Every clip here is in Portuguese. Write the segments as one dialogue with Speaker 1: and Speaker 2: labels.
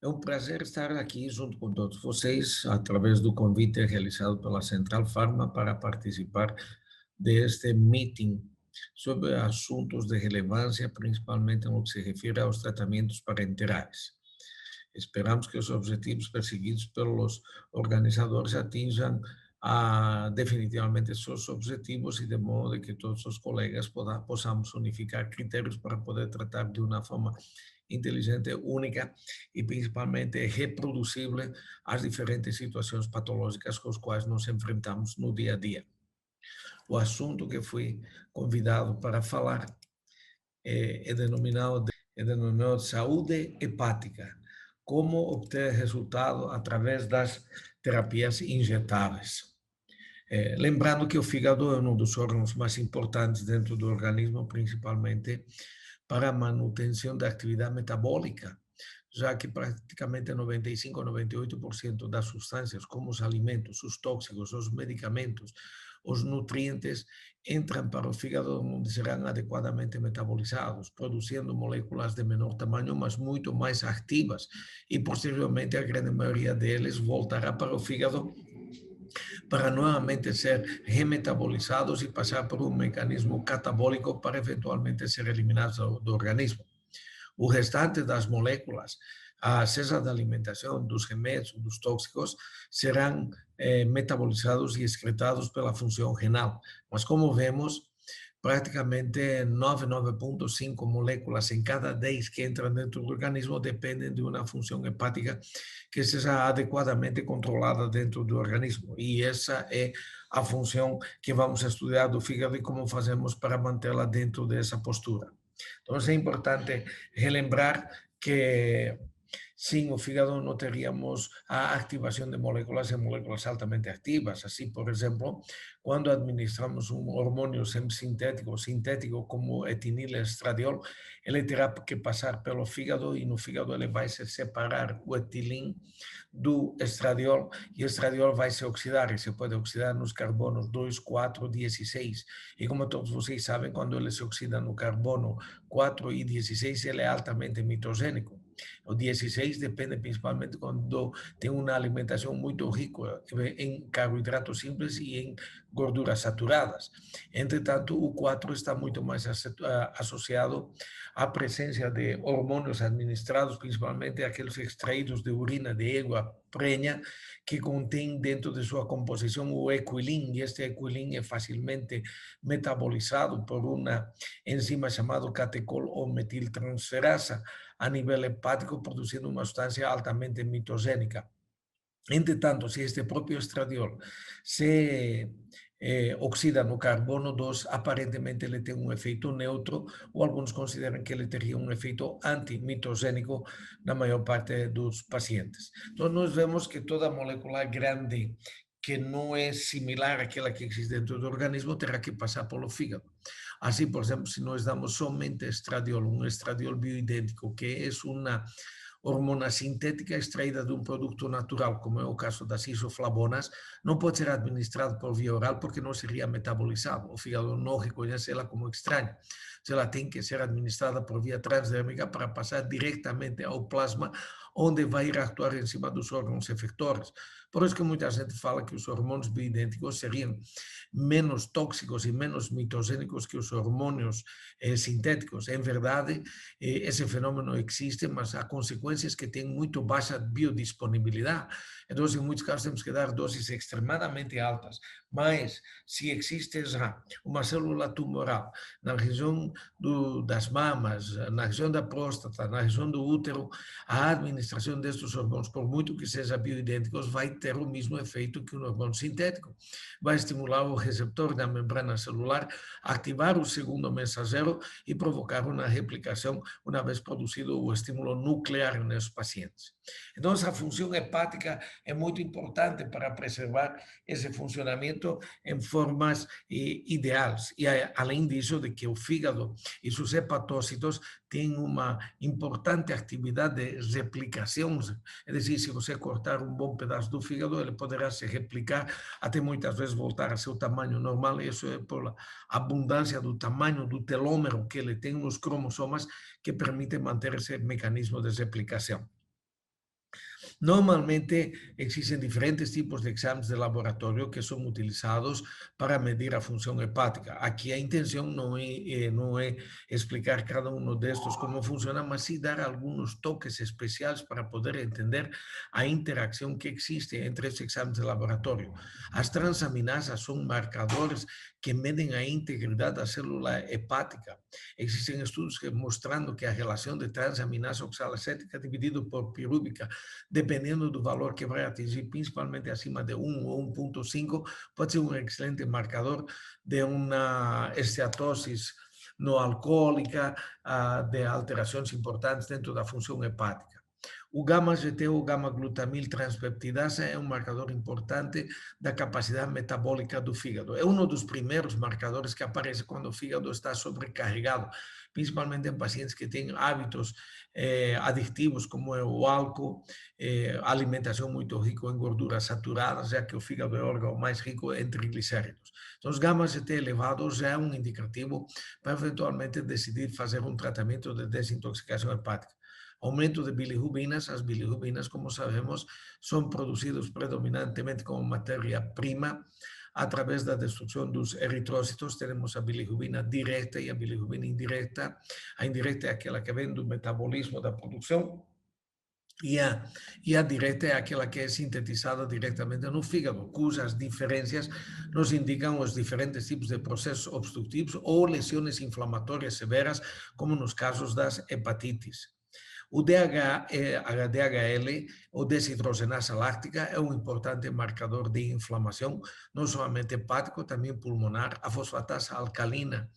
Speaker 1: É um prazer estar aqui junto com todos vocês, através do convite realizado pela Central Pharma para participar deste meeting sobre assuntos de relevância, principalmente no que se refere aos tratamentos parenterais. Esperamos que os objetivos perseguidos pelos organizadores atinjam definitivamente seus objetivos e de modo que todos os colegas possamos unificar critérios para poder tratar de uma forma inteligente, única e principalmente reproducível as diferentes situações patológicas com as quais nos enfrentamos no dia a dia. O assunto que fui convidado para falar é denominado saúde hepática, como obter resultado através das terapias injetáveis. Lembrando que o fígado é um dos órgãos mais importantes dentro do organismo, principalmente para a manutenção da atividade metabólica, já que praticamente 95 a 98% das substâncias, como os alimentos, os tóxicos, os medicamentos, os nutrientes, entram para o fígado onde serão adequadamente metabolizados, produzindo moléculas de menor tamanho, mas muito mais ativas, e posteriormente a grande maioria deles voltará para o fígado para novamente ser remetabolizados e passar por um mecanismo catabólico para eventualmente ser eliminados do organismo. O restante das moléculas, a cesa da alimentação, dos remédios, dos tóxicos, serão metabolizados e excretados pela função renal. Mas como vemos, praticamente 9,5 moléculas em cada 10 que entram dentro do organismo dependem de uma função hepática que seja adequadamente controlada dentro do organismo. E essa é a função que vamos estudar do fígado e como fazemos para mantê-la dentro dessa postura. Então, é importante relembrar que, sim, o fígado não teríamos a ativação de moléculas em moléculas altamente ativas. Assim, por exemplo, quando administramos um hormônio sintético como etilenilestradiol, ele terá que passar pelo fígado e no fígado ele vai se separar o etilin do estradiol e o estradiol vai se oxidar e se pode oxidar nos carbonos 2, 4, 16. E como todos vocês sabem, quando ele se oxida no carbono 4 e 16, ele é altamente mitogênico. O 16 depende principalmente quando tem uma alimentação muito rica em carboidratos simples e em gorduras saturadas. Entretanto, o 4 está muito mais associado à presença de hormônios administrados, principalmente aqueles extraídos de urina de égua prenha, que contém dentro de sua composição o equilin, e este equilin é facilmente metabolizado por uma enzima chamada catecol ou metiltransferasa a nível hepático, produzindo uma substância altamente mitogênica. Entretanto, se este próprio estradiol se oxida no carbono 2, aparentemente ele tem um efeito neutro, ou alguns consideram que ele teria um efeito antimitogênico na maior parte dos pacientes. Então, nós vemos que toda molécula grande que não é similar àquela que existe dentro do organismo terá que passar pelo fígado. Assim, por exemplo, se nós damos somente estradiol, um estradiol bioidêntico, que é uma hormona sintética extraída de um produto natural, como é o caso das isoflavonas, não pode ser administrado por via oral porque não seria metabolizado. O fígado não reconhece ela como estranha. Ela tem que ser administrada por via transdérmica para passar diretamente ao plasma, onde vai ir actuar em cima dos órgãos efectores. Por isso que muita gente fala que os hormônios bioidênticos seriam menos tóxicos e menos mitogênicos que os hormônios sintéticos. Em verdade, esse fenômeno existe, mas a consequência é que tem muito baixa biodisponibilidade. Então, em muitos casos, temos que dar doses extremadamente altas. Mas, se existe já uma célula tumoral na região das mamas, na região da próstata, na região do útero, a administração destes hormônios, por muito que seja bioidênticos, vai ter o mesmo efeito que um hormônio sintético. Vai estimular o receptor da membrana celular, ativar o segundo mensageiro e provocar uma replicação uma vez produzido o estímulo nuclear nos pacientes. Então, essa função hepática é muito importante para preservar esse funcionamento em formas ideais. E, além disso, de que o fígado e seus hepatócitos têm uma importante atividade de replicação. É dizer, se você cortar um bom pedaço do fígado, ele poderá se replicar até muitas vezes voltar a seu tamanho normal. Isso é por abundância do tamanho do telômero que ele tem nos cromossomas, que permite manter esse mecanismo de replicação. Normalmente existen diferentes tipos de exames de laboratorio que son utilizados para medir a función hepática. Aquí a intención no es explicar cada uno de estos cómo funciona, mas sí dar algunos toques especiales para poder entender a interacción que existe entre estos exames de laboratorio. As transaminasas son marcadores que miden a integridad da célula hepática. Existen estudos mostrando que a relação de transaminasa oxalacética dividido por pirúvica, dependendo do valor que vai atingir, principalmente acima de 1 ou 1,5, pode ser um excelente marcador de uma esteatose não alcoólica, de alterações importantes dentro da função hepática. O gama-GT ou gama-glutamil transpeptidasa é um marcador importante da capacidade metabólica do fígado. É um dos primeiros marcadores que aparece quando o fígado está sobrecarregado, principalmente em pacientes que têm hábitos aditivos, como é o álcool, alimentação muito rica em gorduras saturadas, já que o fígado é o órgão mais rico em triglicéridos. Então, os gama-GT elevados já é um indicativo para eventualmente decidir fazer um tratamento de desintoxicação hepática. Aumento de bilirrubinas. As bilirrubinas, como sabemos, são produzidos predominantemente como matéria-prima através da destruição dos eritrócitos. Temos a bilirrubina direta e a bilirrubina indireta. A indireta é aquela que vem do metabolismo da produção e a direta é aquela que é sintetizada diretamente no fígado, cujas diferenças nos indicam os diferentes tipos de processos obstrutivos ou lesões inflamatórias severas, como nos casos das hepatites. O DHL, ou desidrogenasa láctica, é um importante marcador de inflamação, não somente hepático, também pulmonar. A fosfatasa alcalina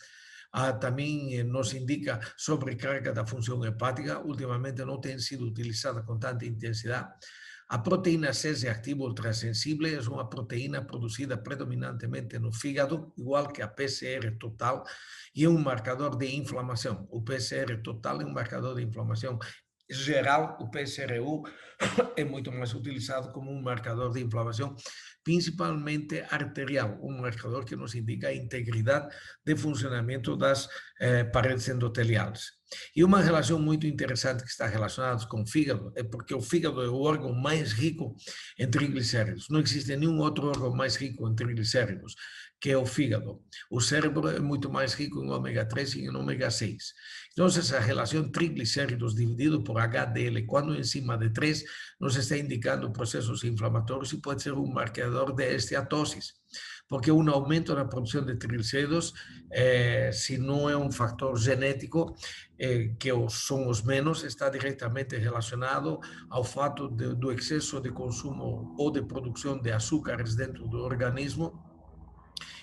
Speaker 1: também nos indica sobrecarga da função hepática, ultimamente não tem sido utilizada com tanta intensidade. A proteína C reactiva ultrassensível é uma proteína produzida predominantemente no fígado, igual que a PCR total, e é um marcador de inflamação. O PCR total é um marcador de inflamação geral. O PSRU é muito mais utilizado como um marcador de inflamação, principalmente arterial, um marcador que nos indica a integridade de funcionamento das paredes endoteliais. E uma relação muito interessante que está relacionada com o fígado é porque o fígado é o órgão mais rico em triglicéridos. Não existe nenhum outro órgão mais rico em triglicéridos que é o fígado. O cérebro é muito mais rico em ômega 3 e em ômega 6. Então, essa relação triglicéridos dividido por HDL, quando acima de 3, nos está indicando processos inflamatórios e pode ser um marcador de esteatoses, porque um aumento na produção de triglicéridos, se não é um fator genético, que são os menos, está diretamente relacionado ao fato do excesso de consumo ou de produção de açúcares dentro do organismo.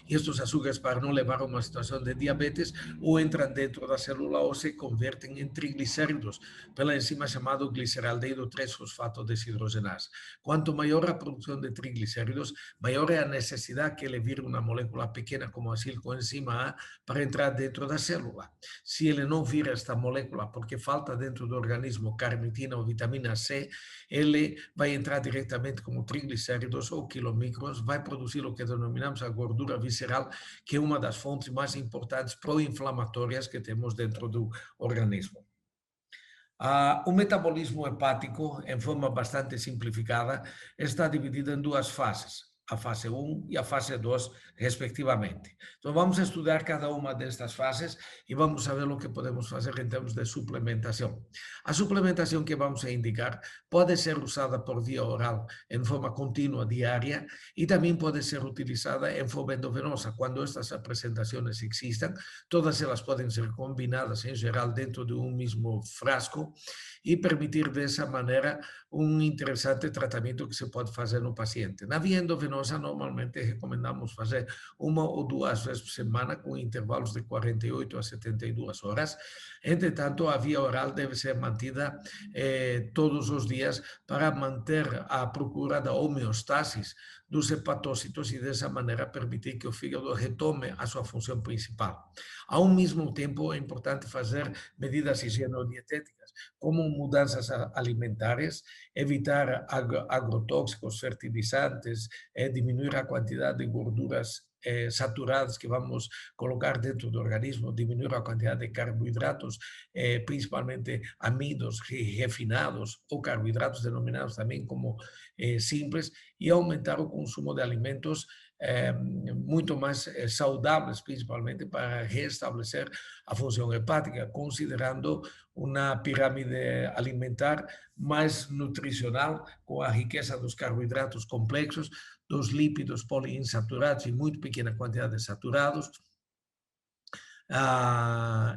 Speaker 1: E estes açúcares, para não levar a uma situação de diabetes, ou entram dentro da célula ou se convertem em triglicéridos pela enzima chamada gliceraldeído 3-fosfato desidrogenase. Quanto maior a produção de triglicéridos, maior é a necessidade que ele vire uma molécula pequena como a coenzima A para entrar dentro da célula. Se ele não vira esta molécula porque falta dentro do organismo carnitina ou vitamina C, ele vai entrar diretamente como triglicéridos ou quilomicrons, vai produzir o que denominamos a gordura visceral, que é uma das fontes mais importantes pró-inflamatórias que temos dentro do organismo. O metabolismo hepático, em forma bastante simplificada, está dividido em duas fases, a fase 1 e a fase 2, respectivamente. Então, vamos estudar cada uma destas fases e vamos saber o que podemos fazer em termos de suplementação. A suplementação que vamos indicar pode ser usada por via oral em forma contínua, diária, e também pode ser utilizada em forma endovenosa. Quando estas apresentações existam, todas elas podem ser combinadas, em geral, dentro de um mesmo frasco e permitir, dessa maneira, um interessante tratamento que se pode fazer no paciente. Na via endovenosa, normalmente recomendamos fazer 1 ou 2 vezes por semana, com intervalos de 48 a 72 horas. Entretanto, a via oral deve ser mantida todos os dias para manter a procura da homeostase dos hepatócitos e, dessa maneira, permitir que o fígado retome a sua função principal. Ao mesmo tempo, é importante fazer medidas higienodietéticas, como mudanças alimentares, evitar agrotóxicos, fertilizantes, diminuir a quantidade de gorduras saturadas que vamos colocar dentro do organismo, diminuir a quantidade de carboidratos, principalmente amidos refinados ou carboidratos denominados também como simples, e aumentar o consumo de alimentos muito mais saudáveis, principalmente para restabelecer a função hepática, considerando uma pirâmide alimentar mais nutricional, com a riqueza dos carboidratos complexos, dos lípidos poliinsaturados e muito pequena quantidade de saturados,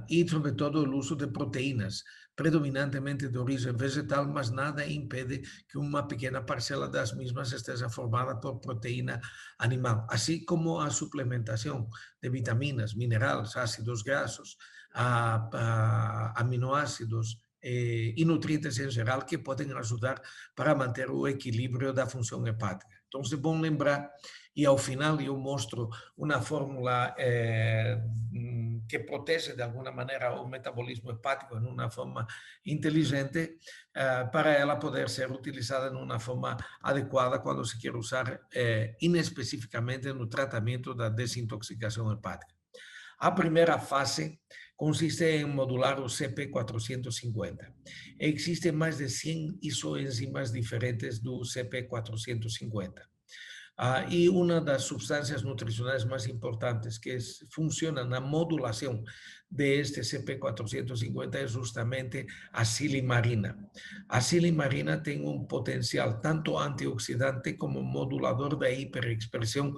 Speaker 1: e, sobretudo, o uso de proteínas, predominantemente de origem vegetal, mas nada impede que uma pequena parcela das mesmas esteja formada por proteína animal, assim como a suplementação de vitaminas, minerais, ácidos graxos, aminoácidos e nutrientes em geral que podem ajudar para manter o equilíbrio da função hepática. Então, é bom lembrar, e ao final eu mostro uma fórmula que protege de alguma maneira o metabolismo hepático de uma forma inteligente, para ela poder ser utilizada de uma forma adequada quando se quer usar inespecificamente no tratamento da desintoxicação hepática. A primeira fase consiste em modular o CP450. Existem mais de 100 isoenzimas diferentes do CP450. E uma das substâncias nutricionais mais importantes que funciona na modulação de este CP450 é justamente a silimarina. A silimarina tem um potencial tanto antioxidante como modulador da hiperexpressão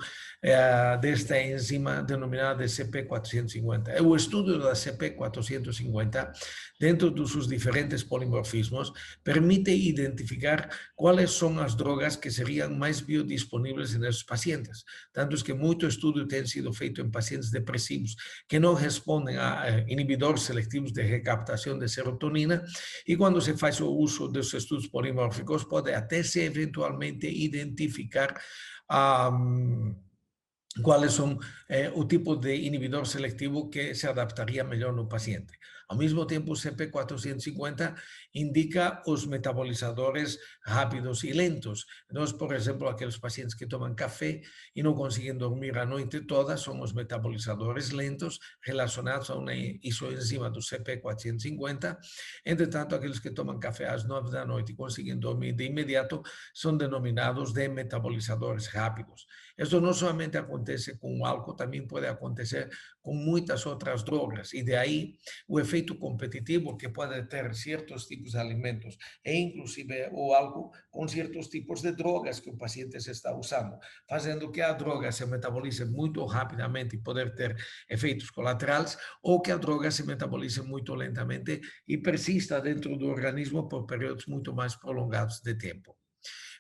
Speaker 1: desta enzima denominada de CP450. O estudo da CP450, dentro dos seus diferentes polimorfismos, permite identificar quais são as drogas que seriam mais biodisponíveis nesses pacientes. Tanto que muito estudo tem sido feito em pacientes depressivos que não respondem a inibidores seletivos de recaptação de serotonina, e quando se faz o uso dos estudos polimórficos, pode até se eventualmente identificar quais são o tipo de inibidor seletivo que se adaptaria melhor no paciente. Ao mesmo tempo, o CP450 indica os metabolizadores rápidos e lentos. Nós, por exemplo, aqueles pacientes que tomam café e não conseguem dormir a noite toda, são os metabolizadores lentos relacionados a uma isoenzima do CP450. Entretanto, aqueles que tomam café às 9 da noite e conseguem dormir de imediato são denominados de metabolizadores rápidos. Isso não somente acontece com o álcool, também pode acontecer com muitas outras drogas, e daí o efeito competitivo que pode ter certos tipos de alimentos, e inclusive o álcool com certos tipos de drogas que o paciente se está usando, fazendo que a droga se metabolize muito rapidamente e poder ter efeitos colaterais, ou que a droga se metabolize muito lentamente e persista dentro do organismo por períodos muito mais prolongados de tempo.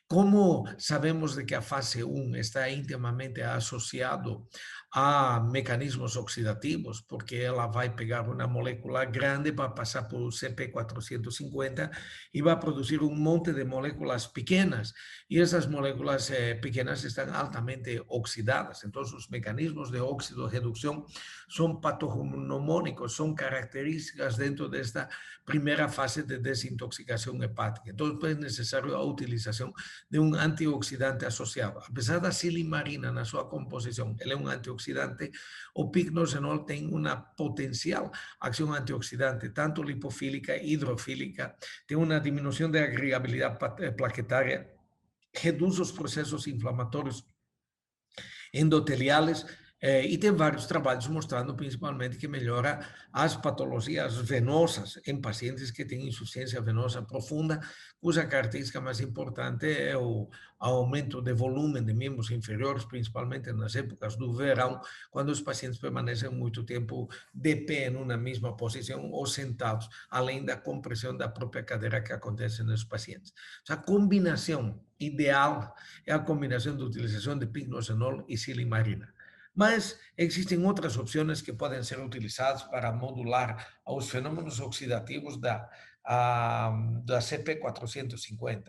Speaker 1: Como sabemos de que a fase 1 está intimamente associado a mecanismos oxidativos, porque ela vai pegar uma molécula grande, vai passar por o CP450 e vai produzir um monte de moléculas pequenas, e essas moléculas pequenas estão altamente oxidadas. Então, os mecanismos de oxidorredução são patognomônicos, são características dentro desta primeira fase de desintoxicação hepática. Então, é necessário a utilização de um antioxidante associado. Apesar da silimarina na sua composição, ele é um antioxidante, o picnogenol tem uma potencial ação antioxidante, tanto lipofílica, hidrofílica, tem uma diminuição da agregabilidade plaquetária, reduz os processos inflamatórios endoteliais, e tem vários trabalhos mostrando principalmente que melhora as patologias venosas em pacientes que têm insuficiência venosa profunda, cuja característica mais importante é o aumento de volume de membros inferiores, principalmente nas épocas do verão, quando os pacientes permanecem muito tempo de pé em uma mesma posição ou sentados, além da compressão da própria cadeira que acontece nos pacientes. A combinação ideal é a combinação de utilização de picnogenol e silimarina. Mas existem outras opções que podem ser utilizadas para modular os fenômenos oxidativos da CP450,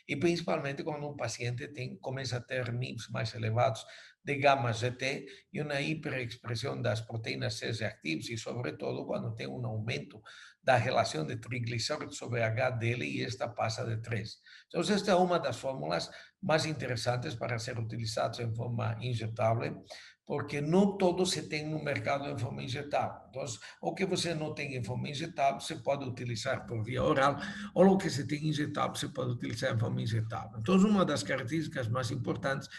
Speaker 1: e principalmente quando um paciente começa a ter níveis mais elevados de gama-GT e uma hiperexpressão das proteínas C reactivas, e sobretudo quando tem um aumento da relação de triglicéridos sobre HDL e esta passa de 3. Então, esta é uma das fórmulas mais interessantes para ser utilizadas em forma injetável, porque não todo se tem no mercado em forma injetável. Então, o que você não tem em forma injetável, você pode utilizar por via oral, ou o que você tem injetável, você pode utilizar em forma injetável. Então, uma das características mais importantes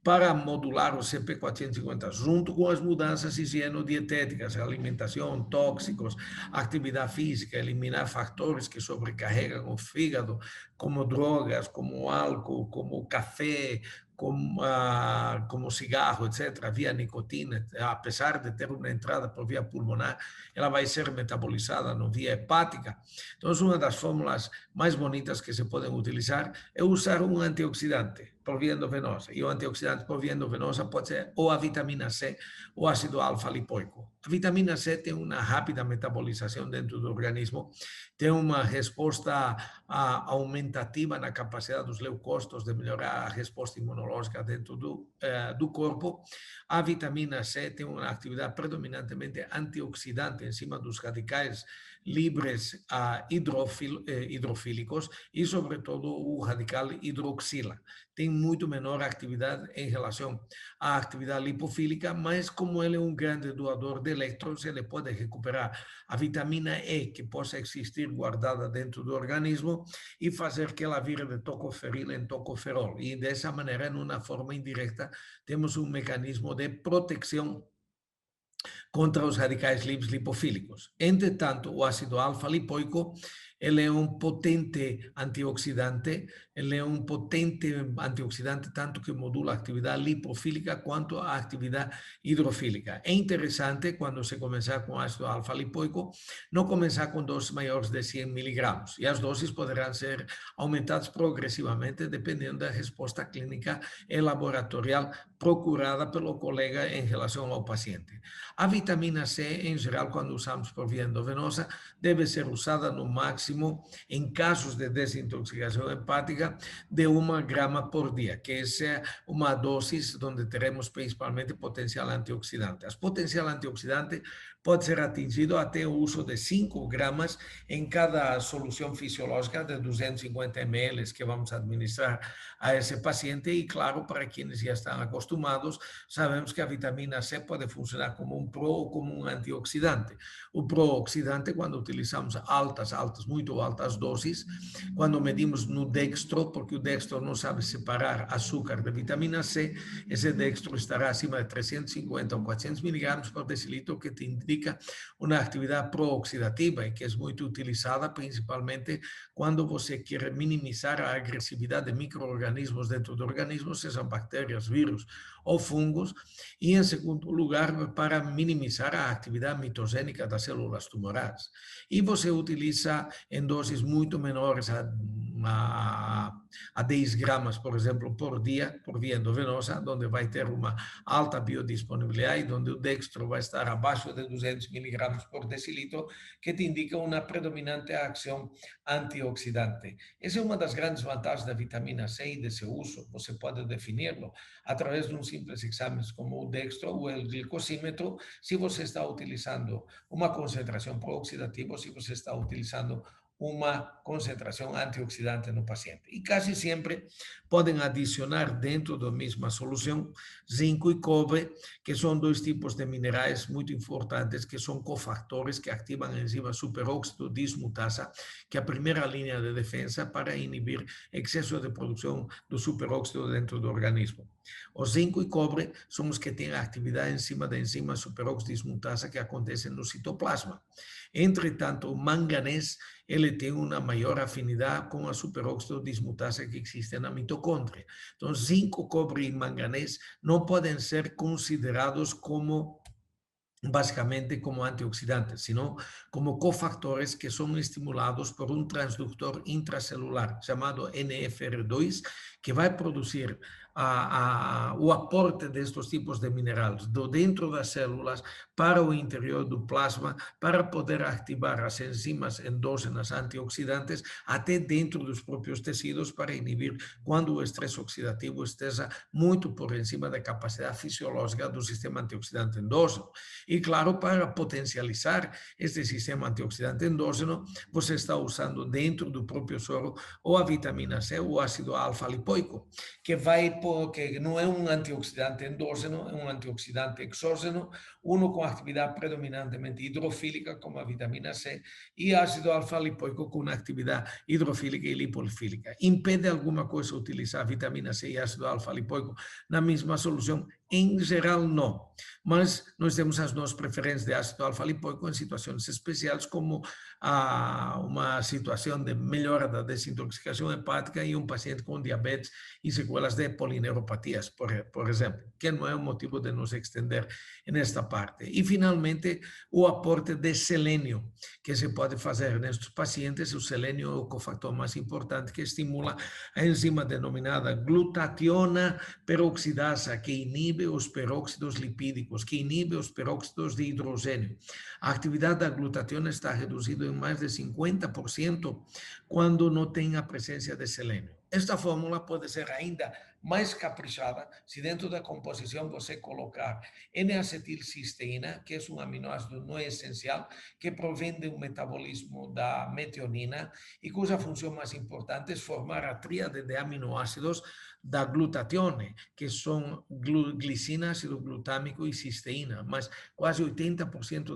Speaker 1: para modular o CP450, junto com as mudanças higienodietéticas, alimentação, tóxicos, atividade física, eliminar fatores que sobrecarregam o fígado, como drogas, como álcool, como café, como cigarro, etc., via nicotina, apesar de ter uma entrada por via pulmonar, ela vai ser metabolizada no via hepática. Então, uma das fórmulas mais bonitas que se podem utilizar é usar um antioxidante por via endovenosa. E o antioxidante por via endovenosa pode ser ou a vitamina C ou ácido alfa-lipoico. A vitamina C tem uma rápida metabolização dentro do organismo, tem uma resposta aumentativa na capacidade dos leucócitos de melhorar a resposta imunológica dentro do corpo. A vitamina C tem uma atividade predominantemente antioxidante em cima dos radicais livres hidrofílicos e, sobretudo, o radical hidroxila. Tem muito menor atividade em relação à atividade lipofílica, mas como ele é um grande doador de elétrons, ele pode recuperar a vitamina E que possa existir guardada dentro do organismo e fazer que ela vire de tocoferil em tocoferol. E dessa maneira, em uma forma indireta, temos um mecanismo de proteção contra os radicais livres lipofílicos. Entretanto, o ácido alfa-lipoico ele é um potente antioxidante, tanto que modula a atividade lipofílica quanto a atividade hidrofílica. É interessante, quando se começar com ácido alfa-lipoico, não começar com doses maiores de 100 miligramas, e as doses poderão ser aumentadas progressivamente, dependendo da resposta clínica e laboratorial procurada pelo colega em relação ao paciente. A vitamina C, em geral, quando usamos por via endovenosa, deve ser usada no máximo, em casos de desintoxicação hepática, de 1 grama por dia, que essa é uma dose onde teremos principalmente potencial antioxidante. A potencial antioxidante pode ser atingido até o uso de 5 gramas em cada solução fisiológica de 250 ml que vamos administrar a esse paciente. E, claro, para quienes já estão acostumados, sabemos que a vitamina C pode funcionar como um pró ou como um antioxidante. O pró-oxidante, quando utilizamos muito altas doses, quando medimos no dextro, porque o dextro não sabe separar açúcar de vitamina C, esse dextro estará acima de 350 ou 400 miligramas por decilitro, que te indica uma atividade pró-oxidativa e que é muito utilizada principalmente quando você quer minimizar a agressividade de micro-organismos dentro do organismo, sejam bactérias, vírus ou fungos, e, em segundo lugar, para minimizar a atividade mitogênica das células tumorais. E você utiliza em doses muito menores, a 10 gramas, por exemplo, por dia, por via endovenosa, onde vai ter uma alta biodisponibilidade, onde o dextro vai estar abaixo de 200 miligramas por decilitro, que te indica uma predominante ação antioxidante. Essa é uma das grandes vantagens da vitamina C e de seu uso. Você pode defini-lo através de um simples exame como o dextro ou o glicosímetro, se você está utilizando uma concentração pró-oxidativa ou se você está utilizando uma concentração antioxidante no paciente. E quase sempre podem adicionar dentro da mesma solução zinco e cobre, que são dois tipos de minerais muito importantes, que são cofactores que ativam a enzima superóxido dismutasa, que é a primeira linha de defesa para inibir excesso de produção do superóxido dentro do organismo. O zinco e cobre são os que têm a atividade em cima da enzima superóxido dismutasa que acontece no citoplasma. Entretanto, o manganês ele tem uma maior afinidade com a superóxido dismutasa que existe na mitocôndria. Então, zinco, cobre e manganês não podem ser considerados como basicamente como antioxidantes, sino como cofactores que são estimulados por um transdutor intracelular chamado NFR2, que vai produzir o aporte destes tipos de minerais do dentro das células para o interior do plasma, para poder ativar as enzimas endógenas antioxidantes até dentro dos próprios tecidos, para inibir quando o estresse oxidativo esteja muito por cima da capacidade fisiológica do sistema antioxidante endógeno. E, claro, para potencializar este sistema antioxidante endógeno, você está usando dentro do próprio soro ou a vitamina C ou o ácido alfa-lipoico, que vai que não é um antioxidante endógeno, é um antioxidante exógeno, uno com atividade predominantemente hidrofílica, como a vitamina C, e ácido alfa-lipoico com atividade hidrofílica e lipofílica. Impede alguma coisa utilizar vitamina C e ácido alfa-lipoico na mesma solução? Em geral, não. Mas nós temos as nossas preferências de ácido alfa-lipoico em situações especiais, como uma situação de melhora da desintoxicação hepática e um paciente com diabetes e sequelas de polineuropatias, por exemplo, que não é um motivo de nos extender nesta parte. E, finalmente, o aporte de selênio, que se pode fazer nestes pacientes. O selênio é o cofactor mais importante que estimula a enzima denominada glutationa peroxidasa, que inibe os peróxidos lipídicos, que inibe os peróxidos de hidrogênio. A atividade da glutationa está reduzida em mais de 50% quando não tem a presença de selênio. Esta fórmula pode ser ainda mais caprichada se dentro da composição você colocar N-acetilcisteína, que é um aminoácido não essencial, que provém do metabolismo da metionina e cuja função mais importante é formar a tríade de aminoácidos da glutatione, que são glicina, ácido glutâmico e cisteína, mas quase 80%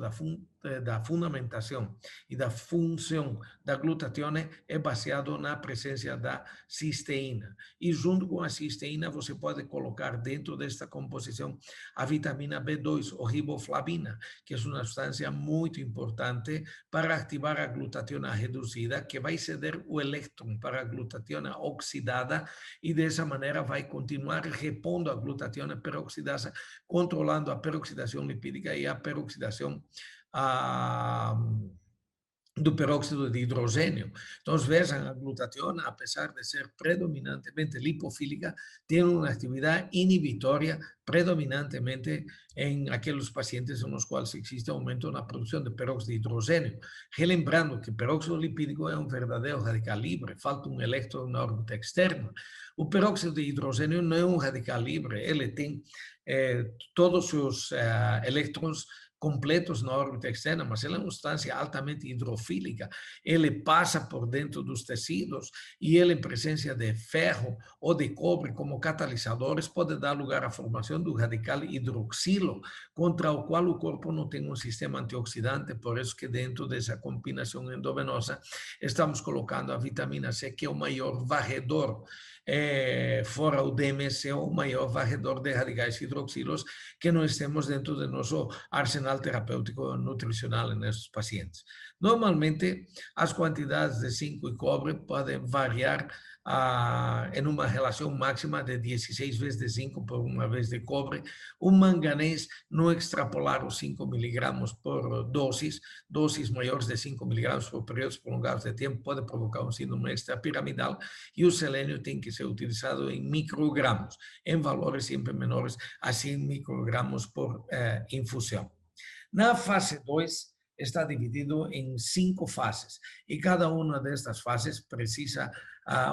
Speaker 1: da fundamentação e da função da glutatione é baseado na presença da cisteína. E junto com a cisteína, você pode colocar dentro desta composição a vitamina B2, ou riboflavina, que é uma substância muito importante para ativar a glutationa reduzida, que vai ceder o elétron para a glutationa oxidada e dessa maneira vai continuar repondo a glutationa peroxidasa, controlando a peroxidação lipídica e a peroxidação do peróxido de hidrogênio. Então, vejam, a glutationa, apesar de ser predominantemente lipofílica, tem uma atividade inibitória predominantemente em aqueles pacientes nos quais existe aumento na produção de peróxido de hidrogênio. Relembrando que o peróxido lipídico é um verdadeiro radical livre, falta um elétron na órbita externa. O peróxido de hidrogênio não é um radical livre, ele tem todos os elétrons completos na órbita externa, mas ela é uma substância altamente hidrofílica. Ele passa por dentro dos tecidos e ele, em presença de ferro ou de cobre como catalisadores, pode dar lugar à formação do radical hidroxilo, contra o qual o corpo não tem um sistema antioxidante. Por isso que dentro dessa combinação endovenosa estamos colocando a vitamina C, que é o maior varredor, fora o DMS, é o maior varredor de radicais hidroxilos que nós temos dentro do nosso arsenal terapêutico nutricional nesses pacientes. Normalmente, as quantidades de zinco e cobre podem variar em uma relação máxima de 16 vezes de zinco por uma vez de cobre. O manganês, não extrapolar os 5 miligramas por doses maiores de 5 miligramas por períodos prolongados de tempo, pode provocar um síndrome extrapiramidal, e o selênio tem que ser utilizado em microgramas, em valores sempre menores a 100 microgramas por infusão. Na fase 2, está dividido em 5 fases, e cada uma destas fases precisa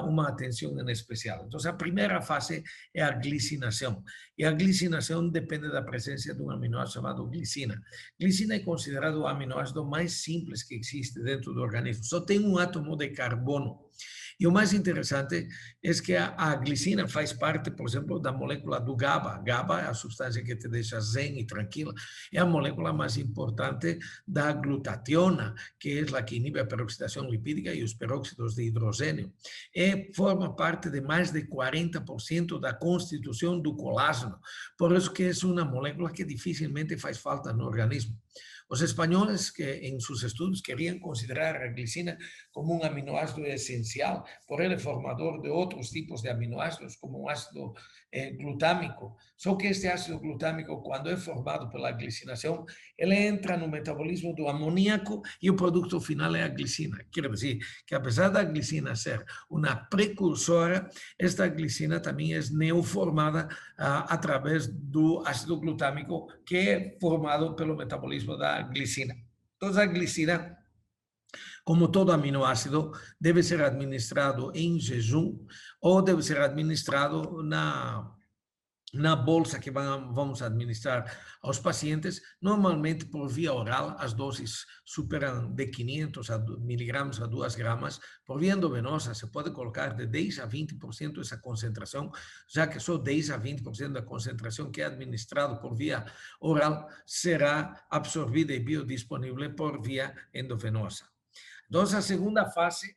Speaker 1: uma atenção em especial. Então, a primeira fase é a glicinação, e a glicinação depende da presença de um aminoácido chamado glicina. Glicina é considerado o aminoácido mais simples que existe dentro do organismo, só tem um átomo de carbono. E o mais interessante é que a glicina faz parte, por exemplo, da molécula do GABA. GABA é a substância que te deixa zen e tranquila. É a molécula mais importante da glutationa, que é a que inibe a peroxidação lipídica e os peróxidos de hidrogênio. Forma parte de mais de 40% da constituição do colágeno. Por isso que é uma molécula que dificilmente faz falta no organismo. Os espanhóis, que em seus estudos queriam considerar a glicina como um aminoácido essencial, por ele formador de outros tipos de aminoácidos, como o ácido glutâmico. Só que este ácido glutâmico, quando é formado pela glicinação, ele entra no metabolismo do amoníaco e o produto final é a glicina. Quer dizer que, apesar da glicina ser uma precursora, esta glicina também é neoformada através do ácido glutâmico, que é formado pelo metabolismo da glicina. Então, a glicina, como todo aminoácido, deve ser administrado em jejum ou deve ser administrado na bolsa que vamos administrar aos pacientes, normalmente por via oral, as doses superam de 500 miligramas a 2 gramas. Por via endovenosa, se pode colocar de 10 a 20% essa concentração, já que só 10 a 20% da concentração que é administrado por via oral será absorvida e biodisponível por via endovenosa. Então, a segunda fase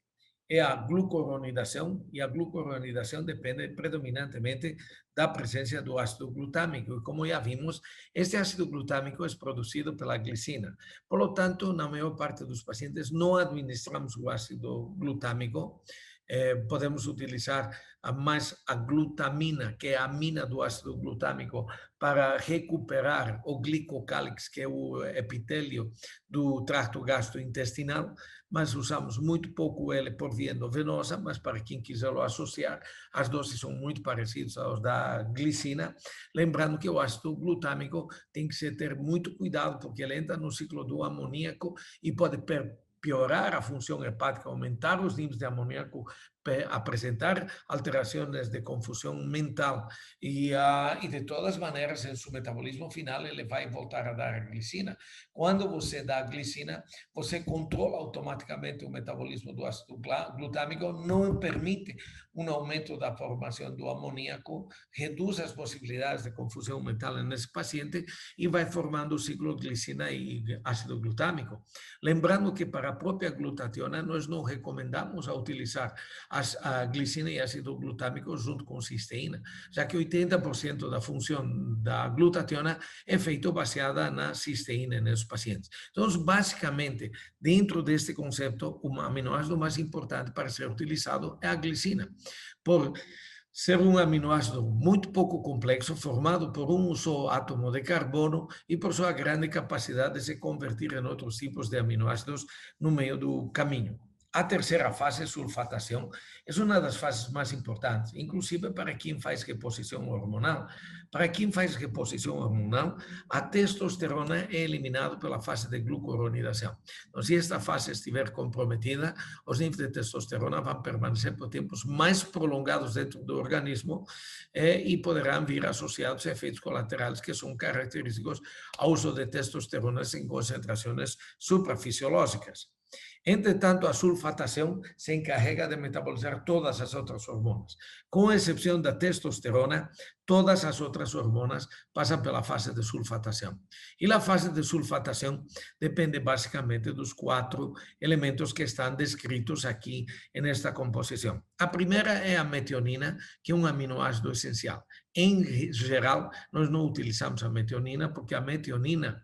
Speaker 1: é a glucoronidação, e a glucoronidação depende predominantemente da presença do ácido glutâmico. E como já vimos, este ácido glutâmico é produzido pela glicina. Por lo tanto, na maior parte dos pacientes, não administramos o ácido glutâmico, podemos utilizar mais a glutamina, que é a amina do ácido glutâmico, para recuperar o glicocálix, que é o epitélio do trato gastrointestinal, mas usamos muito pouco ele por via endovenosa, mas para quem quiser o associar, as doses são muito parecidas às da glicina, lembrando que o ácido glutâmico tem que se ter muito cuidado, porque ele entra no ciclo do amoníaco e pode piorar a função hepática, aumentar os níveis de amoníaco, apresentar alterações de confusão mental e de todas maneiras, em seu metabolismo final, ele vai voltar a dar a glicina. Quando você dá a glicina, você controla automaticamente o metabolismo do ácido glutâmico, não permite um aumento da formação do amoníaco, reduz as possibilidades de confusão mental nesse paciente e vai formando o ciclo glicina e ácido glutâmico. Lembrando que para a própria glutationa, nós não recomendamos a utilizar a glicina e ácido glutâmico junto com cisteína, já que 80% da função da glutationa é feito baseada na cisteína nos pacientes. Então, basicamente, dentro deste conceito, o aminoácido mais importante para ser utilizado é a glicina, por ser um aminoácido muito pouco complexo, formado por um só átomo de carbono e por sua grande capacidade de se convertir em outros tipos de aminoácidos no meio do caminho. A terceira fase, sulfatação, é uma das fases mais importantes, inclusive para quem faz reposição hormonal. Para quem faz reposição hormonal, a testosterona é eliminada pela fase de glucoronidação. Então, se esta fase estiver comprometida, os níveis de testosterona vão permanecer por tempos mais prolongados dentro do organismo e poderão vir associados a efeitos colaterais que são característicos ao uso de testosterona em concentrações suprafisiológicas. Entretanto, a sulfatação se encarrega de metabolizar todas as outras hormonas. Com exceção da testosterona, todas as outras hormonas passam pela fase de sulfatação. E a fase de sulfatação depende basicamente dos 4 elementos que estão descritos aqui nesta composição. A primeira é a metionina, que é um aminoácido essencial. Em geral, nós não utilizamos a metionina, porque a metionina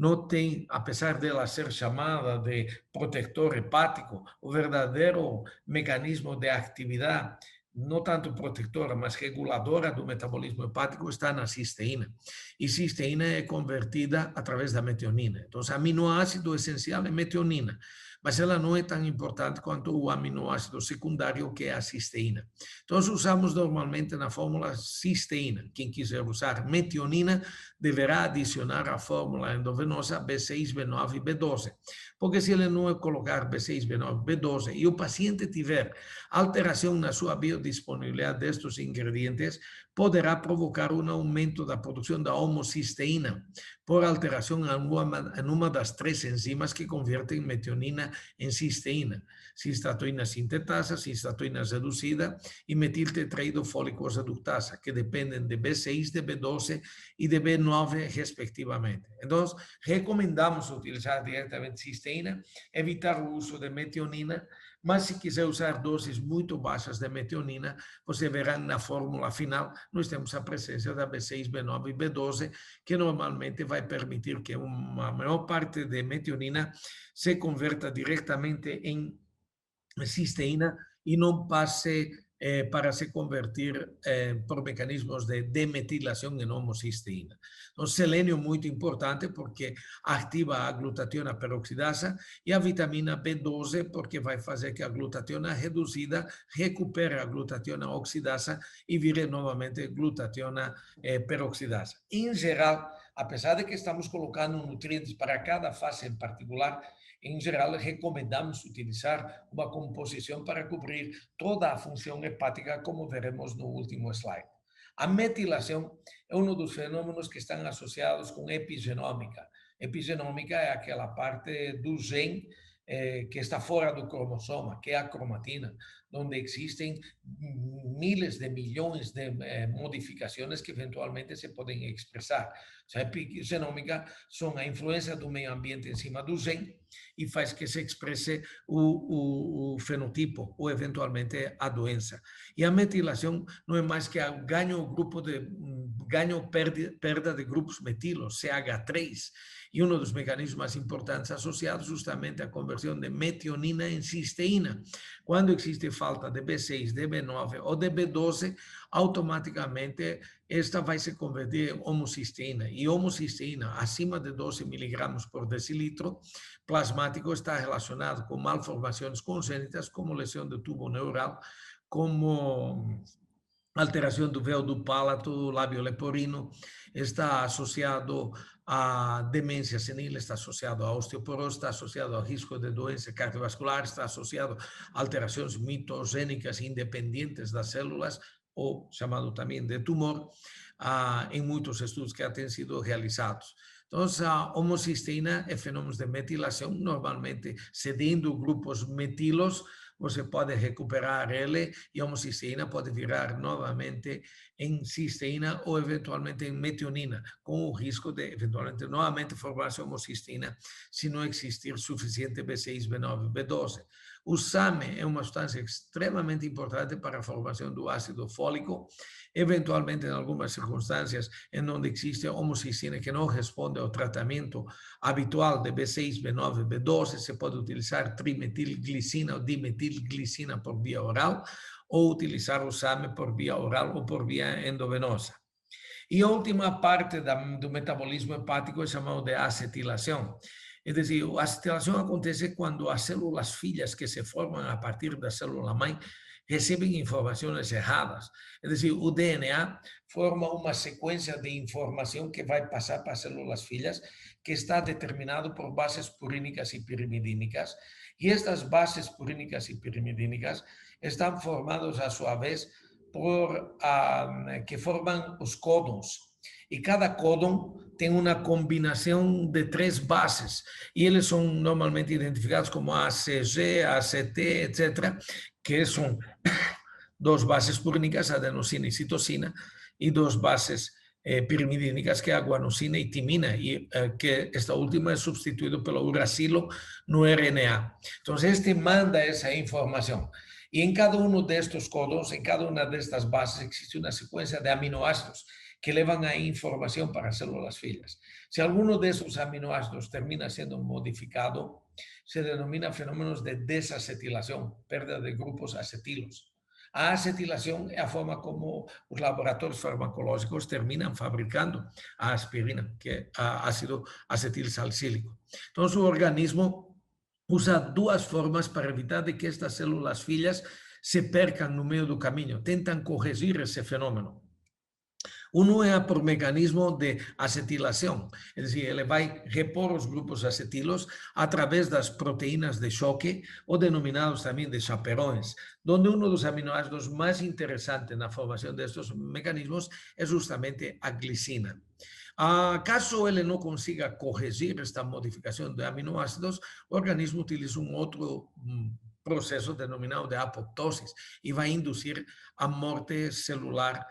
Speaker 1: não tem, apesar dela ser chamada de protetor hepático, o verdadeiro mecanismo de atividade, não tanto protetora, mas reguladora do metabolismo hepático, está na cisteína. E cisteína é convertida através da metionina. Então, o aminoácido essencial é metionina, mas ela não é tão importante quanto o aminoácido secundário, que é a cisteína. Então, usamos normalmente na fórmula cisteína. Quem quiser usar metionina, deverá adicionar à fórmula endovenosa B6, B9 e B12. Porque se ele não colocar B6, B9, B12 e o paciente tiver alteração na sua biodisponibilidade destes ingredientes, poderá provocar um aumento da produção da homocisteína por alteração em uma das 3 enzimas que convertem metionina em cisteína: cistatoína sintetasa, cistatoína reduzida e metiltetraído fólico redutasa, que dependem de B6, de B12 e de B9, respectivamente. Então, recomendamos utilizar diretamente cisteína, evitar o uso de metionina, mas se quiser usar doses muito baixas de metionina, você verá na fórmula final, nós temos a presença da B6, B9 e B12, que normalmente vai permitir que uma maior parte de metionina se converta diretamente em cisteína e não passe para se convertir por mecanismos de demetilação em homocisteína. Então, selênio é muito importante porque ativa a glutationa peroxidasa e a vitamina B12 porque vai fazer que a glutationa reduzida recupere a glutationa oxidasa e vire novamente glutationa peroxidasa. Em geral, apesar de que estamos colocando nutrientes para cada fase em particular, em geral, recomendamos utilizar uma composição para cobrir toda a função hepática, como veremos no último slide. A metilação é um dos fenômenos que estão associados com epigenômica. Epigenômica é aquela parte do gene que está fora do cromossoma, que é a cromatina, onde existem miles de milhões de modificações que eventualmente se podem expressar. A epigenômica são a influência do meio ambiente em cima do gene e faz que se expresse o fenotipo ou eventualmente a doença. E a metilação não é mais que o perda de grupos metilos, CH3, e um dos mecanismos mais importantes associados justamente à conversão de metionina em cisteína. Quando existe falta de B6, de B9 ou de B12, automaticamente esta vai se converter em homocisteína. E homocisteína, acima de 12 miligramas por decilitro plasmático, está relacionado com malformações congênitas, como lesão do tubo neural, como alteração do véu do palato, lábio leporino, está associado à demência senil, está associado à osteoporose, está associado ao risco de doença cardiovascular, está associado a alterações mitogênicas independentes das células, ou chamado também de tumor, em muitos estudos que têm sido realizados. Então, a homocisteína é fenômenos de metilação, normalmente cedendo grupos metilos, você pode recuperar ele e a homocisteína pode virar novamente em cisteína ou eventualmente em metionina, com o risco de eventualmente novamente formar-se homocisteína se não existir suficiente B6, B9, B12. O SAMe é uma substância extremamente importante para a formação do ácido fólico, eventualmente em algumas circunstâncias em onde existe homocisteína que não responde ao tratamento habitual de B6, B9, B12, se pode utilizar trimetilglicina ou dimetilglicina por via oral, ou utilizar o SAMe por via oral ou por via endovenosa. E a última parte do metabolismo hepático é chamado de acetilação. É dizer, a acetilação acontece quando as células filhas que se formam a partir da célula mãe recebem informações erradas. É dizer, o DNA forma uma sequência de informação que vai passar para as células filhas, que está determinado por bases purínicas e pirimidínicas. E estas bases purínicas e pirimidínicas estão formadas, a sua vez, que formam os códons. E cada códon tem uma combinação de 3 bases, e eles são normalmente identificados como ACG, ACT, etc., que são 2 bases purínicas, adenosina e citosina, e 2 bases pirimidínicas, que é a guanosina e timina, e que esta última é substituída pelo uracilo no RNA. Então, este manda essa informação. E em cada um destes códons, em cada uma destas bases, existe uma sequência de aminoácidos que levam a informação para as células filhas. Se alguno desses aminoácidos termina sendo modificado, se denomina fenômenos de desacetilação, perda de grupos acetilos. A acetilação é a forma como os laboratórios farmacológicos terminam fabricando a aspirina, que é ácido acetilsalicílico. Então, o organismo usa 2 formas para evitar de que estas células filhas se percam no meio do caminho, tentam corrigir esse fenômeno. Um é por mecanismo de acetilação, é dizer, ele vai repor os grupos acetilos através das proteínas de choque, ou denominados também de chaperões, onde um dos aminoácidos mais interessantes na formação destes mecanismos é justamente a glicina. Caso ele não consiga corrigir esta modificação de aminoácidos, o organismo utiliza um outro processo denominado de apoptose e vai induzir a morte celular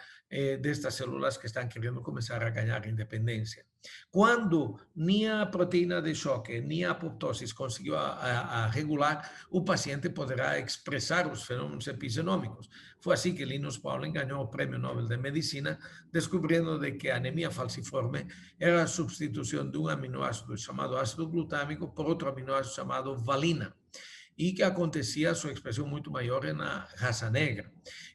Speaker 1: destas células que estão querendo começar a ganhar independência. Quando nem a proteína de choque, nem a apoptose conseguiu a regular, o paciente poderá expressar os fenômenos epigenômicos. Foi assim que Linus Pauling ganhou o Prêmio Nobel de Medicina, descobrindo de que a anemia falciforme era a substituição de um aminoácido chamado ácido glutâmico por outro aminoácido chamado valina, e que acontecia a sua expressão muito maior na raça negra,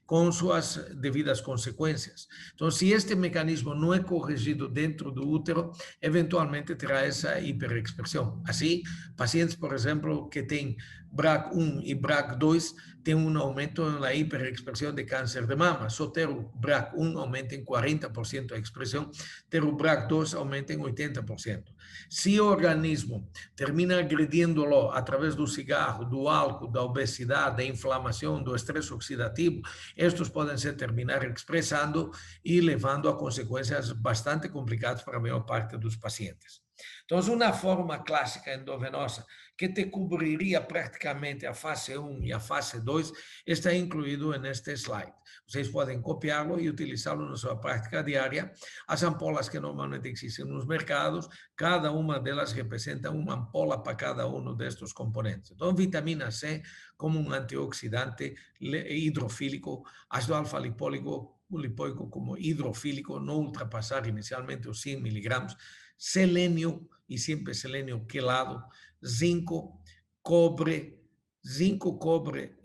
Speaker 1: com suas devidas consequências. Então, se este mecanismo não é corrigido dentro do útero, eventualmente terá essa hiperexpressão. Assim, pacientes, por exemplo, que têm BRCA1 e BRCA2 tem um aumento na hiperexpressão de câncer de mama. Só ter o BRCA1 aumenta em 40% a expressão, ter o BRCA2 aumenta em 80%. Se o organismo termina agredindo-lo através do cigarro, do álcool, da obesidade, da inflamação, do estresse oxidativo, estes podem se terminar expressando e levando a consequências bastante complicadas para a maior parte dos pacientes. Então, uma forma clássica endovenosa que te cobriria praticamente a fase 1 e a fase 2 está incluído neste slide. Vocês podem copiá-lo e utilizá-lo na sua prática diária. As ampolas que normalmente existem nos mercados, cada uma delas representa uma ampola para cada um destes componentes. Então, vitamina C como um antioxidante hidrofílico, ácido alfa-lipóico como hidrofílico, não ultrapassar inicialmente os 100 miligramas, selênio, e sempre selênio quelado, zinco, cobre,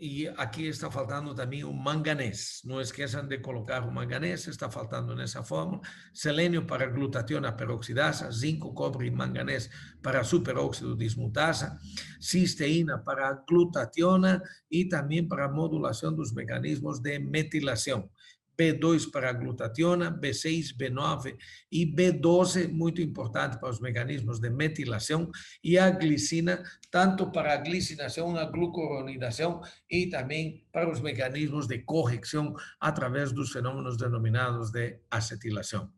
Speaker 1: e aqui está faltando também o manganês. Não esqueçam de colocar o manganês, está faltando nessa fórmula. Selênio para glutationa peroxidasa, zinco, cobre e manganês para superóxido dismutasa, cisteína para glutationa e também para a modulação dos mecanismos de metilação. B2 para a glutationa, B6, B9 e B12, muito importante para os mecanismos de metilação, e a glicina, tanto para a glicinação, a glucuronidação e também para os mecanismos de correção através dos fenômenos denominados de acetilação.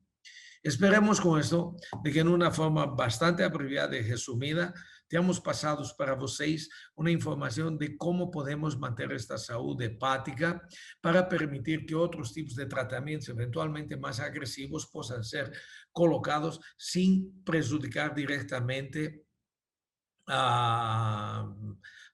Speaker 1: Esperemos com isso de que, de uma forma bastante abreviada e resumida, tenhamos passado para vocês uma informação de como podemos manter esta saúde hepática para permitir que outros tipos de tratamentos, eventualmente mais agressivos, possam ser colocados sem prejudicar diretamente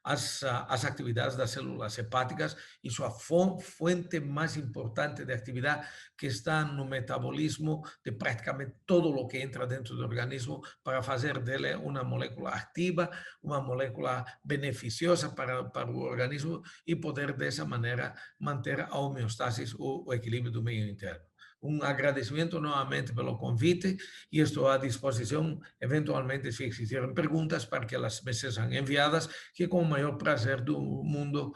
Speaker 1: as atividades das células hepáticas e sua fonte mais importante de atividade, que está no metabolismo de praticamente todo o que entra dentro do organismo, para fazer dele uma molécula ativa, uma molécula beneficiosa para o organismo e poder, dessa maneira, manter a homeostase, o equilíbrio do meio interno. Um agradecimento novamente pelo convite e estou à disposição, eventualmente, se existirem perguntas, para que elas me sejam enviadas, que com o maior prazer do mundo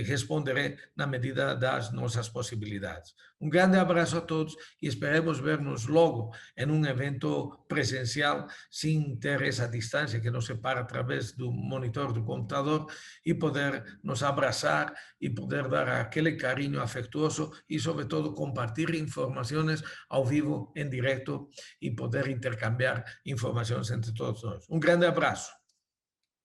Speaker 1: responderei na medida das nossas possibilidades. Um grande abraço a todos e esperemos ver-nos logo em um evento presencial, sem ter essa distância que nos separa através do monitor do computador, e poder nos abraçar e poder dar aquele carinho afetuoso e, sobretudo, compartilhar informações ao vivo, em direto, e poder intercambiar informações entre todos nós. Um grande abraço.